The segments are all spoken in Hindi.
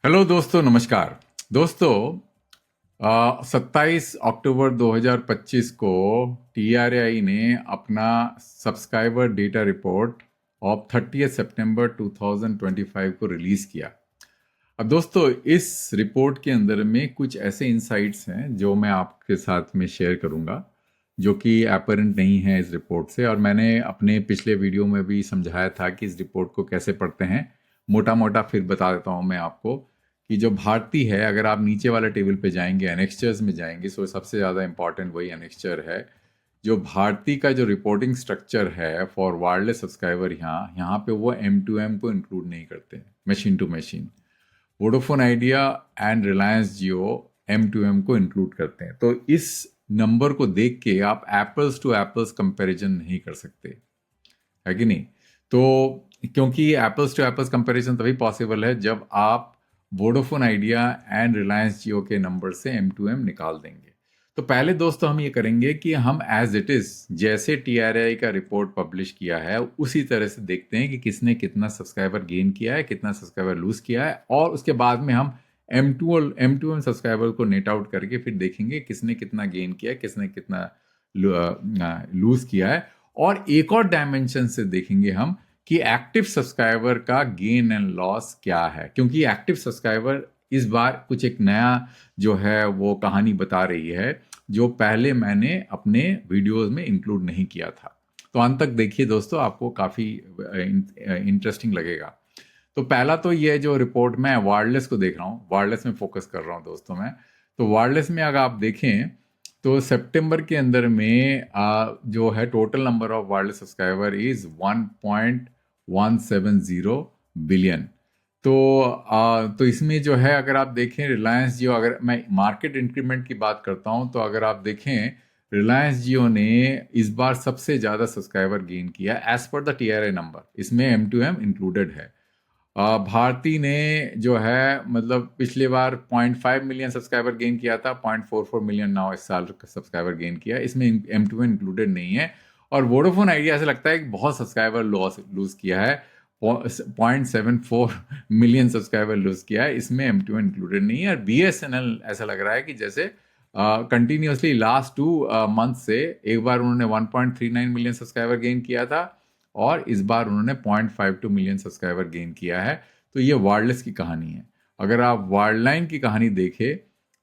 हेलो दोस्तों, नमस्कार दोस्तों। 27 अक्टूबर 2025 को टीआरआई ने अपना सब्सक्राइबर डेटा रिपोर्ट ऑफ 30 सितंबर 2025 को रिलीज किया। अब दोस्तों, इस रिपोर्ट के अंदर में कुछ ऐसे इंसाइट्स हैं जो मैं आपके साथ में शेयर करूंगा, जो कि एपरेंट नहीं है इस रिपोर्ट से। और मैंने अपने पिछले वीडियो में भी समझाया था कि इस रिपोर्ट को कैसे पढ़ते हैं। मोटा मोटा फिर बता देता हूं मैं आपको कि जो भारती है, अगर आप नीचे वाले टेबल पे जाएंगे, एनेक्स्चर्स में जाएंगे, सो सबसे ज़्यादा इंपॉर्टेंट वही एनेक्स्चर है। जो भारती का जो रिपोर्टिंग स्ट्रक्चर है फॉर वायरलेस सब्सक्राइबर, यहाँ पे वो M2M को इंक्लूड नहीं करते, machine to machine. Vodafone Idea and Reliance Jio M2M को इंक्लूड करते हैं। तो इस नंबर को देख के आप एप्पल्स टू एप्पल्स कंपैरिजन नहीं कर सकते, है कि नहीं? तो क्योंकि एप्पल्स टू एप्पल्स कंपैरिजन तभी पॉसिबल है जब आप वोडाफोन आइडिया एंड रिलायंस जियो के नंबर से M2M निकाल देंगे। तो पहले दोस्तों हम ये करेंगे कि हम एज इट इज, जैसे टीआरआई का रिपोर्ट पब्लिश किया है उसी तरह से देखते हैं कि किसने कितना सब्सक्राइबर गेन किया है, कितना सब्सक्राइबर लूज किया है, और उसके बाद में हम M2M सब्सक्राइबर को नेट आउट करके फिर देखेंगे किसने कितना गेन किया है, किसने कितना लूज किया है। और एक और डायमेंशन से देखेंगे हम कि एक्टिव सब्सक्राइबर का गेन एंड लॉस क्या है, क्योंकि एक्टिव सब्सक्राइबर इस बार कुछ एक नया जो है वो कहानी बता रही है, जो पहले मैंने अपने वीडियोस में इंक्लूड नहीं किया था। तो अंत तक देखिए दोस्तों, आपको काफ़ी इंटरेस्टिंग लगेगा। तो पहला तो ये जो रिपोर्ट, मैं वायरलेस को देख रहा हूँ, वायरलेस में फोकस कर रहा हूँ दोस्तों मैं। तो वायरलेस में अगर आप देखें तो सितंबर के अंदर में जो है total number of wireless subscriber is 1.170 billion. तो इसमें जो है, अगर आप देखें रिलायंस जियो, अगर मैं मार्केट इंक्रीमेंट की बात करता हूं तो अगर आप देखें रिलायंस जियो ने इस बार सबसे ज़्यादा सब्सक्राइबर गेन किया as per the TRAI number, इसमें M2M इंक्लूडेड है। भारती ने जो है मतलब पिछले बार 0.5 मिलियन सब्सक्राइबर गेन किया था, 0.44 मिलियन नाउ इस साल सब्सक्राइबर गेन किया, इसमें M2M इंक्लूडेड नहीं है। और वोडाफोन आइडिया से लगता है कि बहुत सब्सक्राइबर लॉस लूज किया है, 0.74 मिलियन सब्सक्राइबर लूज किया है, इसमें M2M इंक्लूडेड नहीं है। और BSNL ऐसा लग रहा है कि जैसे कंटिन्यूसली लास्ट 2 मंथ से एक बार उन्होंने 1.39 मिलियन सब्सक्राइबर गेन किया था, और इस बार उन्होंने 0.52 मिलियन सब्सक्राइबर गेन किया है। तो ये वायरलेस की कहानी है। अगर आप वायरलाइन की कहानी देखें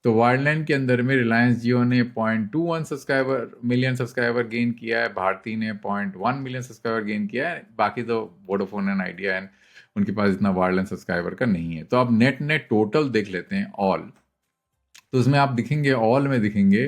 तो वायरलाइन के अंदर में रिलायंस जियो ने 0.21 मिलियन सब्सक्राइबर गेन किया है, भारती ने 0.1 मिलियन सब्सक्राइबर गेन किया है, बाकी तो वोडाफोन एंड आइडिया एंड उनके पास इतना वायरलाइन सब्सक्राइबर का नहीं है। तो अब नेट नेट टोटल देख लेते हैं ऑल। तो उसमें आप दिखेंगे, ऑल में दिखेंगे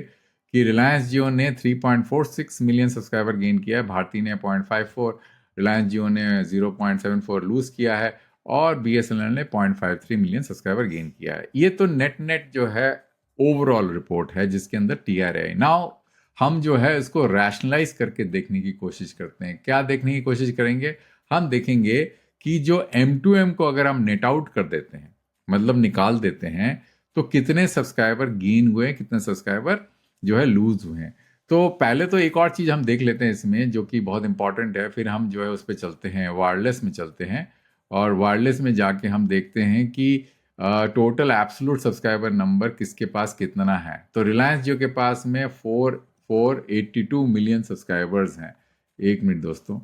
कि रिलायंस जियो ने 3.46 मिलियन सब्सक्राइबर गेन किया है, भारती ने 0.54, रिलायंस जियो ने 0.74 लूज किया है, और BSNL ने 0.53 मिलियन सब्सक्राइबर गेन किया है। ये तो नेट नेट जो है ओवरऑल रिपोर्ट है जिसके अंदर TRAI। नाउ हम जो है इसको रैशनलाइज करके देखने की कोशिश करते हैं। क्या देखने की कोशिश करेंगे? हम देखेंगे कि जो M2M को अगर हम नेट आउट कर देते हैं, मतलब निकाल देते हैं, तो कितने सब्सक्राइबर गेन हुए, कितने सब्सक्राइबर जो है लूज हुए हैं। तो पहले तो एक और चीज हम देख लेते हैं इसमें जो कि बहुत इंपॉर्टेंट है, फिर हम जो है उस पर चलते हैं, वायरलेस में चलते हैं। और वायरलेस में जाके हम देखते हैं कि टोटल एब्सोल्यूट सब्सक्राइबर नंबर किसके पास कितना है। तो रिलायंस जियो के पास में 482 मिलियन सब्सक्राइबर्स हैं। एक मिनट दोस्तों,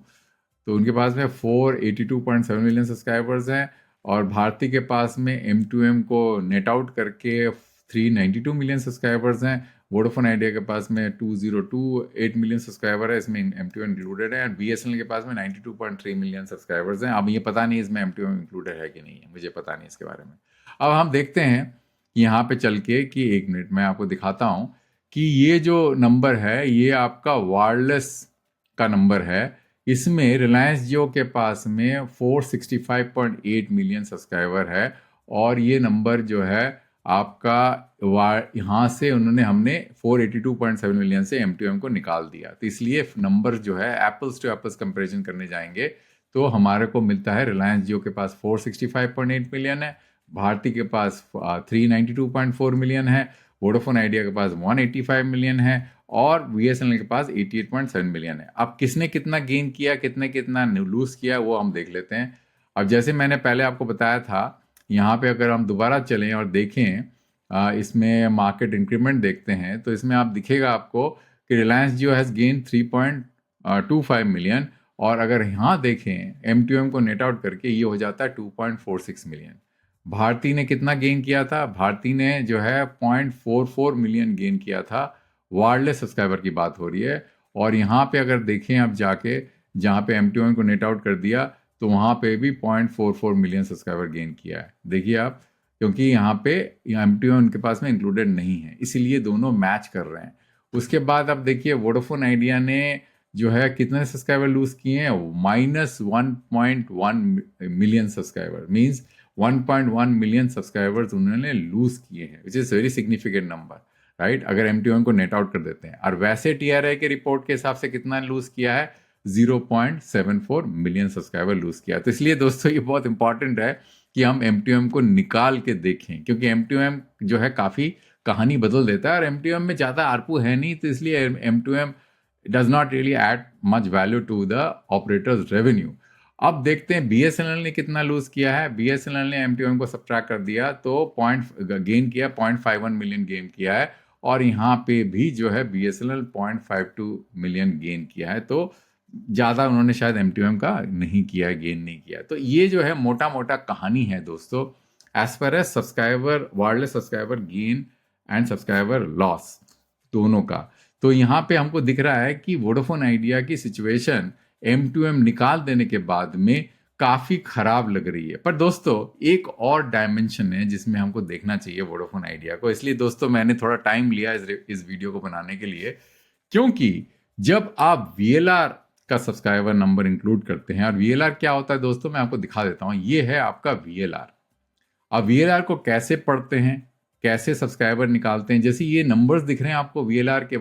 तो उनके पास में 482.7 मिलियन सब्सक्राइबर्स हैं। और भारती के पास में M2M को नेट आउट करके 392 मिलियन सब्सक्राइबर्स हैं। वोडाफोन आइडिया के पास में 2028 मिलियन सब्सक्राइबर है, इसमें M2M इंक्लूडेड है। और BSNL के पास में 92.3 मिलियन सब्सक्राइबर्स हैं। अब ये पता नहीं इसमें M2M इंक्लूडेड है कि नहीं है, मुझे पता नहीं इसके बारे में। अब हम देखते हैं कि यहाँ पे चल के, कि एक मिनट मैं आपको दिखाता हूँ कि ये जो नंबर है ये आपका वायरलेस का नंबर है। इसमें रिलायंस जियो के पास में 465.8 मिलियन सब्सक्राइबर है, और ये नंबर जो है आपका यहाँ से हमने 482.7 मिलियन से M2M को निकाल दिया। तो इसलिए नंबर जो है एप्पल्स टू एप्पल्स कंपैरिजन करने जाएंगे तो हमारे को मिलता है रिलायंस जियो के पास 465.8 मिलियन है, भारती के पास 392.4 मिलियन है, वोडाफोन आइडिया के पास 185 मिलियन है, और BSNL के पास 88.7 मिलियन है। अब किसने कितना गेन किया, कितने कितना लूज किया, वो हम देख लेते हैं। अब जैसे मैंने पहले आपको बताया था यहाँ पे अगर हम दोबारा चलें और देखें, इसमें मार्केट इंक्रीमेंट देखते हैं, तो इसमें आप दिखेगा आपको कि रिलायंस जियो हैज़ गेन 3.25 मिलियन, और अगर यहाँ देखें M2M को नेट आउट करके ये हो जाता है 2.46 मिलियन। भारती ने कितना गेन किया था? भारती ने जो है 0.44 मिलियन गेन किया था। वायरलेस सब्सक्राइबर की बात हो रही है। और यहाँ पे अगर देखें आप जाके, जहाँ पे M2M को नेट आउट कर दिया, तो वहाँ पे भी 0.44 मिलियन सब्सक्राइबर गेन किया है। देखिए आप, क्योंकि यहाँ पे M2M उनके पास में इंक्लूडेड नहीं है, इसीलिए दोनों मैच कर रहे हैं। उसके बाद आप देखिए वोडाफोन आइडिया ने जो है कितने सब्सक्राइबर लूज किए हैं? -1.1 million subscriber, means 1.1 million subscribers उन्होंने लूज किए हैं, which is very significant number, right, अगर M2M को नेट आउट कर देते हैं। और वैसे TRI के रिपोर्ट के हिसाब से कितना लूज किया है? 0.74 मिलियन सब्सक्राइबर लूज किया। तो इसलिए दोस्तों ये बहुत इंपॉर्टेंट है कि हम M2M को निकाल के देखें, क्योंकि M2M जो है काफ़ी कहानी बदल देता है, और M2M में ज़्यादा आरपू है नहीं, तो इसलिए M2M does not really add much value to the operator's revenue। अब देखते हैं BSNL ने कितना लूज किया है। BSNL ने M2M को सब्ट्रैक्ट कर दिया तो गेन किया 0.51 मिलियन गेन किया है, और यहाँ पे भी जो है BSNL 0.52 मिलियन गेन किया है। तो ज़्यादा उन्होंने शायद M2M का नहीं किया, गेन नहीं किया। तो ये जो है मोटा मोटा कहानी है दोस्तों, as per as subscriber, wireless subscriber gain and subscriber loss दोनों का। तो यहाँ पे हमको दिख रहा है कि वोडाफोन आइडिया की सिचुएशन M2M निकाल देने के बाद में काफ़ी खराब लग रही है। पर दोस्तों एक और डायमेंशन है जिसमें हमको देखना चाहिए वोडाफोन आइडिया को। इसलिए दोस्तों मैंने थोड़ा टाइम लिया इस वीडियो को बनाने के लिए, क्योंकि जब आप VLR का सब्सक्राइबर नंबर इंक्लूड करते हैं, और VLR क्या होता है दोस्तों, मैं आपको दिखा देता हूँ। ये है आपका VLR। अब VLR को कैसे पढ़ते हैं, कैसे सब्सक्राइबर निकालते हैं? जैसे ये नंबर्स दिख रहे हैं आपको VLR के,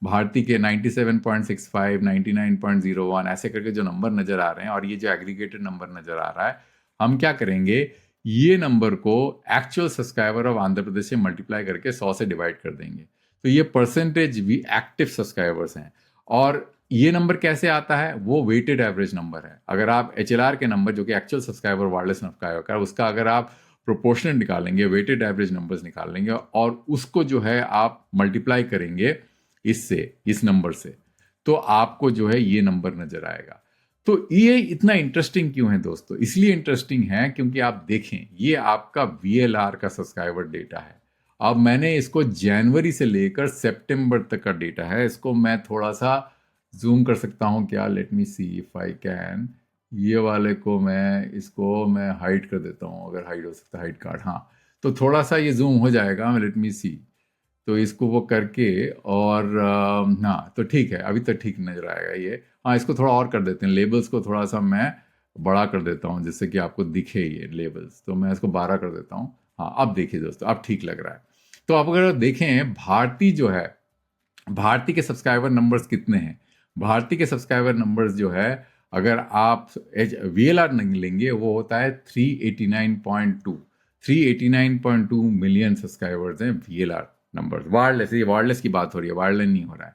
भारती के 97.65, 99.01 ऐसे करके जो नंबर नज़र आ रहे हैं, और ये जो एग्रीगेटेड नंबर नज़र आ रहा है, हम क्या करेंगे, ये नंबर को actual subscriber of Andhra Pradesh से मल्टीप्लाई करके 100 से डिवाइड कर देंगे। तो ये परसेंटेज भी एक्टिव सब्सक्राइबर्स हैं। और ये नंबर कैसे आता है? वो वेटेड एवरेज नंबर है। अगर आप HLR के नंबर, जो कि एक्चुअल सब्सक्राइबर वायरलेस सब्सक्राइबर का, उसका अगर आप प्रोपोर्शनल निकालेंगे, वेटेड एवरेज नंबर्स निकाल लेंगे, और उसको जो है आप मल्टीप्लाई करेंगे इससे, इस नंबर से, तो आपको जो है ये नंबर नजर आएगा। तो ये इतना इंटरेस्टिंग क्यों है दोस्तों? इसलिए इंटरेस्टिंग है क्योंकि आप देखें ये आपका VLR का सब्सक्राइबर डेटा है। अब मैंने इसको जनवरी से लेकर सितंबर तक का डेटा है। इसको मैं थोड़ा सा जूम कर सकता हूँ क्या? Let me see if I can. ये वाले को इसको मैं हाइड कर देता हूँ, अगर हाइड हो सकता है, हाइड कार्ड, हाँ, तो थोड़ा सा ये जूम हो जाएगा। लेट मी सी, तो इसको वो करके, और हाँ, तो ठीक है, अभी तो ठीक नजर आएगा ये। हाँ, इसको थोड़ा और कर देते हैं, लेबल्स को थोड़ा सा मैं बड़ा कर देता हूँ जिससे कि आपको दिखे ये लेबल्स। तो मैं इसको 12 कर देता हूँ। हाँ, अब देखिए दोस्तों, अब ठीक लग रहा है। तो आप अगर देखें भारती जो है, भारती के सब्सक्राइबर नंबर्स कितने हैं? भारती के सब्सक्राइबर नंबर्स जो है, अगर आप VLR नहीं लेंगे, वो होता है 389.2 मिलियन सब्सक्राइबर्स हैं VLR नंबर। वायरलेस, ये वायरलेस की बात हो रही है, वायरलेस नहीं हो रहा है।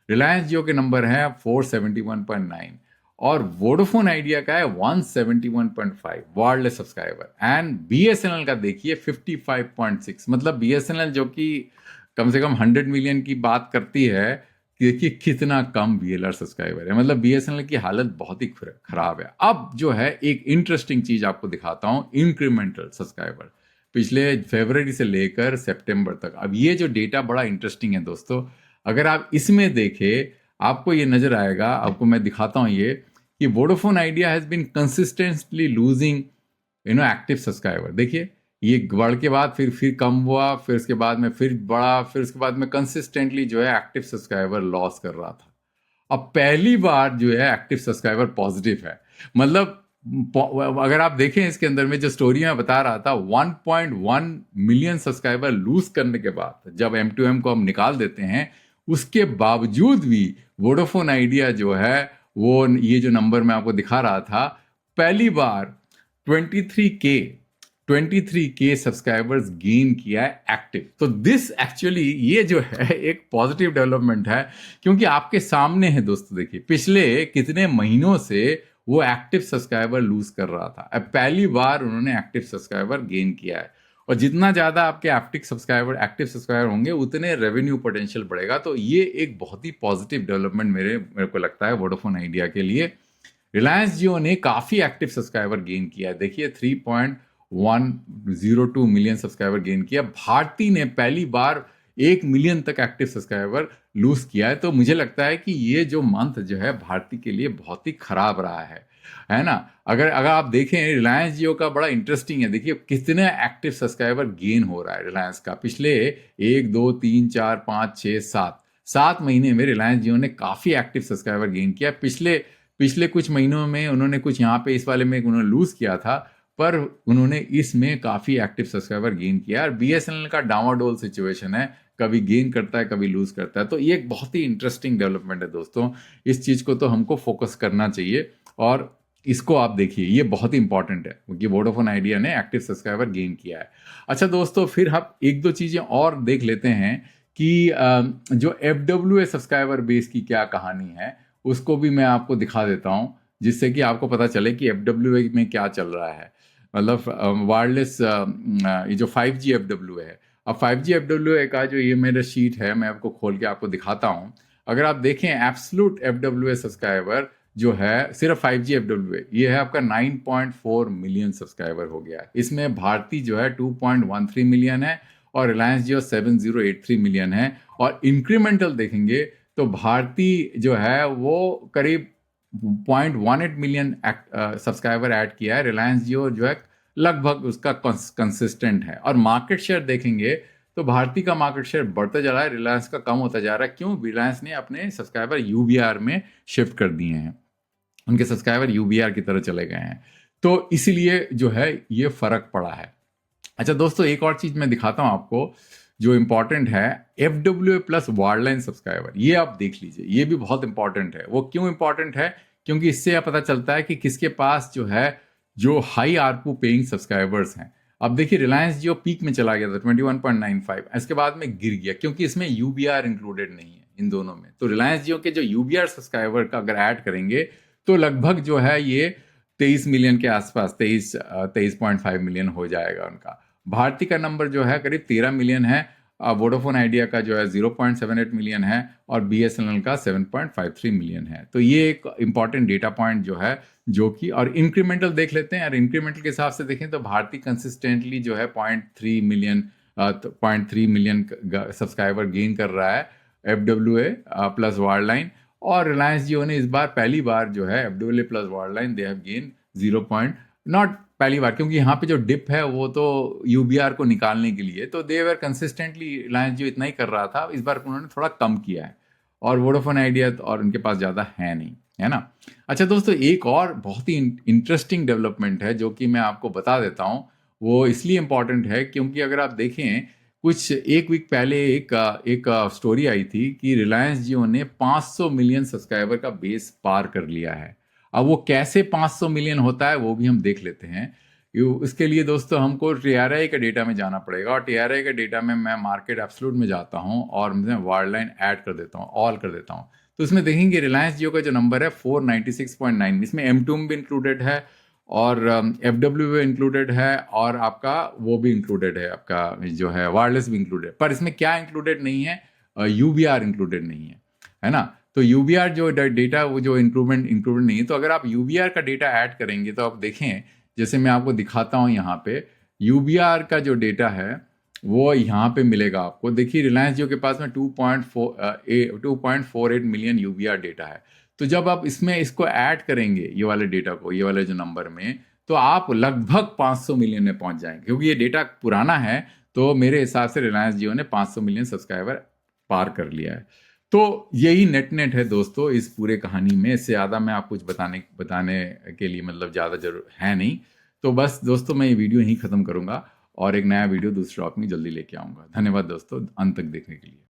रिलायंस जियो के नंबर है 471.9, और वोडाफोन आइडिया का है 171.5 वायरलेस सब्सक्राइबर। एंड BSNL का देखिए 55.6, मतलब BSNL जो कि कम से कम 100 मिलियन की बात करती है, कि देखिए कितना कम VLR सब्सक्राइबर है। मतलब BSNL की हालत बहुत ही खराब है। अब जो है एक इंटरेस्टिंग चीज आपको दिखाता हूं, इंक्रीमेंटल सब्सक्राइबर पिछले फरवरी से लेकर सितंबर तक। अब ये जो डेटा बड़ा इंटरेस्टिंग है दोस्तों, अगर आप इसमें देखें आपको ये नजर आएगा, आपको मैं दिखाता हूं ये, कि Vodafone Idea has been consistently losing active subscriber. देखिए ये बढ़ के बाद फिर कम हुआ, फिर उसके बाद में फिर बढ़ा, फिर उसके बाद में कंसिस्टेंटली जो है एक्टिव सब्सक्राइबर लॉस कर रहा था। अब पहली बार जो है एक्टिव सब्सक्राइबर पॉजिटिव है। मतलब अगर आप देखें इसके अंदर में जो स्टोरी मैं बता रहा था, 1.1 मिलियन सब्सक्राइबर लूज करने के बाद जब M2M को हम निकाल देते हैं, उसके बावजूद भी वोडाफोन आइडिया जो है, वो ये जो नंबर मैं आपको दिखा रहा था, पहली बार 23K सब्सक्राइबर्स गेन किया है एक्टिव। तो दिस एक्चुअली, ये जो है एक पॉजिटिव डेवलपमेंट है, क्योंकि आपके सामने है दोस्तों। देखिए पिछले कितने महीनों से वो एक्टिव सब्सक्राइबर लूज कर रहा था। अब पहली बार उन्होंने एक्टिव सब्सक्राइबर गेन किया है, और जितना ज़्यादा आपके एक्टिव सब्सक्राइबर होंगे उतने रेवेन्यू पोटेंशियल बढ़ेगा। तो ये एक बहुत ही पॉजिटिव डेवलपमेंट मेरे को लगता है वोडाफोन आइडिया के लिए। रिलायंस जियो ने काफ़ी एक्टिव सब्सक्राइबर गेन किया है, देखिए 3.102 मिलियन सब्सक्राइबर गेन किया। भारती ने पहली बार 1 मिलियन तक एक्टिव सब्सक्राइबर लूज किया है। तो मुझे लगता है कि ये जो मंथ जो है भारती के लिए बहुत ही खराब रहा है ना। अगर अगर आप देखें रिलायंस जियो का बड़ा इंटरेस्टिंग है, देखिए कितने एक्टिव सब्सक्राइबर गेन हो रहा है रिलायंस का। पिछले 1 2 3 4 5 6 7 महीने में रिलायंस जियो ने काफ़ी एक्टिव सब्सक्राइबर गेन किया। पिछले पिछले कुछ महीनों में उन्होंने कुछ यहाँ पे इस वाले में उन्होंने लूज किया था, पर उन्होंने इसमें काफ़ी एक्टिव सब्सक्राइबर गेन किया। और बीएसएनएल का डावाडोल सिचुएशन है, कभी गेन करता है कभी लूज करता है। तो ये एक बहुत ही इंटरेस्टिंग डेवलपमेंट है दोस्तों, इस चीज़ को तो हमको फोकस करना चाहिए। और इसको आप देखिए, ये बहुत ही इंपॉर्टेंट है क्योंकि वोडाफोन आइडिया ने एक्टिव सब्सक्राइबर गेन किया है। अच्छा दोस्तों, फिर हम एक दो चीज़ें और देख लेते हैं कि जो FWA सब्सक्राइबर बेस की क्या कहानी है, उसको भी मैं आपको दिखा देता हूँ, जिससे कि आपको पता चले कि FWA में क्या चल रहा है। मतलब वायरलेस ये जो 5G FWA है। अब 5G FWA का जो ये मेरा शीट है, मैं आपको खोल के आपको दिखाता हूँ। अगर आप देखें एब्सोल्यूट FWA सब्सक्राइबर जो है सिर्फ 5G FWA, ये है आपका 9.4 मिलियन सब्सक्राइबर हो गया है। इसमें भारती जो है 2.13 मिलियन है और रिलायंस जियो 7083 मिलियन है। और इंक्रीमेंटल देखेंगे तो भारती जो है वो करीब 0.18 मिलियन सब्सक्राइबर ऐड किया है। रिलायंस जियो जो है लगभग उसका कंसिस्टेंट है। और मार्केट शेयर देखेंगे तो भारती का मार्केट शेयर बढ़ता जा रहा है, रिलायंस का कम होता जा रहा है। क्यों? रिलायंस ने अपने सब्सक्राइबर यूबीआर में शिफ्ट कर दिए हैं, उनके सब्सक्राइबर यूबीआर की तरह चले गए हैं। तो इसलिए जो है ये फर्क पड़ा है। अच्छा दोस्तों, एक और चीज मैं दिखाता हूं आपको जो इंपॉर्टेंट है, FWA प्लस वार्डलाइन सब्सक्राइबर, ये आप देख लीजिए, ये भी बहुत इंपॉर्टेंट है। वो क्यों इंपॉर्टेंट है? क्योंकि इससे यह पता चलता है कि किसके पास जो है जो हाई आरपू पेइंग सब्सक्राइबर्स हैं। अब देखिए रिलायंस जियो पीक में चला गया था 21.95, इसके बाद में गिर गया क्योंकि इसमें यूबीआर इंक्लूडेड नहीं है इन दोनों में। तो रिलायंस जियो के जो यूबीआर सब्सक्राइबर का अगर ऐड करेंगे तो लगभग जो है ये 23 मिलियन के आसपास, 23.5 मिलियन हो जाएगा उनका। भारती का नंबर जो है करीब 13 मिलियन है, वोडाफोन आइडिया का जो है 0.78 मिलियन है और बीएसएनएल का 7.53 मिलियन है। तो ये एक इंपॉर्टेंट डेटा पॉइंट जो है, जो कि और इंक्रीमेंटल देख लेते हैं। और इंक्रीमेंटल के हिसाब से देखें तो भारती कंसिस्टेंटली जो है 0.3 मिलियन सब्सक्राइबर गेन कर रहा है FWA प्लस वार्डलाइन। और रिलायंस जियो ने इस बार पहली बार जो है FWA plus wireline they have gain 0. पहली बार, क्योंकि यहाँ पे जो डिप है वो तो यूबीआर को निकालने के लिए, तो दे वर कंसिस्टेंटली रिलायंस जियो इतना ही कर रहा था, इस बार उन्होंने थोड़ा कम किया है। और वोडाफोन आइडिया और उनके पास ज़्यादा है नहीं, है ना। अच्छा दोस्तों, एक और बहुत ही इंटरेस्टिंग डेवलपमेंट है जो कि मैं आपको बता देता हूँ। वो इसलिए इम्पॉर्टेंट है क्योंकि अगर आप देखें कुछ एक वीक पहले एक स्टोरी आई थी कि रिलायंस जियो ने 500 मिलियन सब्सक्राइबर का बेस पार कर लिया है। अब वो कैसे 500 मिलियन होता है वो भी हम देख लेते हैं। इसके लिए दोस्तों हमको टीआरआई का डेटा में जाना पड़ेगा, और टीआरआई का डेटा में मैं मार्केट एब्सोल्यूट में जाता हूँ और मैं वार्डलाइन ऐड कर देता हूँ, ऑल कर देता हूँ। तो इसमें देखेंगे रिलायंस जियो का जो नंबर है 496.9, इसमें M2 भी इंक्लूडेड है और FWA इंक्लूडेड है और आपका वो भी इंक्लूडेड है, आपका जो है वायरलेस भी इंक्लूडेड। पर इसमें क्या इंक्लूडेड नहीं है? यूबीआर इंक्लूडेड नहीं है ना। तो यूबीआर जो डेटा वो जो इंक्लूडेड नहीं है। तो अगर आप यूबीआर का डेटा ऐड करेंगे तो आप देखें, जैसे मैं आपको दिखाता हूँ यहाँ पे यूबीआर का जो डेटा है वो यहाँ पे मिलेगा आपको। देखिए रिलायंस जियो के पास में 2.48 मिलियन यूबीआर डेटा है। तो जब आप इसमें इसको ऐड करेंगे ये वाले डेटा को, ये वाले जो नंबर में, तो आप लगभग 500 मिलियन में पहुंच जाएंगे। क्योंकि ये डेटा पुराना है तो मेरे हिसाब से रिलायंस जियो ने 500 मिलियन सब्सक्राइबर पार कर लिया है। तो यही नेट है दोस्तों इस पूरे कहानी में। इससे ज़्यादा मैं आपको कुछ बताने के लिए मतलब ज़्यादा जरूर है नहीं। तो बस दोस्तों, मैं ये वीडियो यहीं ख़त्म करूँगा और एक नया वीडियो दूसरे टॉपिक में जल्दी लेके आऊँगा। धन्यवाद दोस्तों अंत तक देखने के लिए।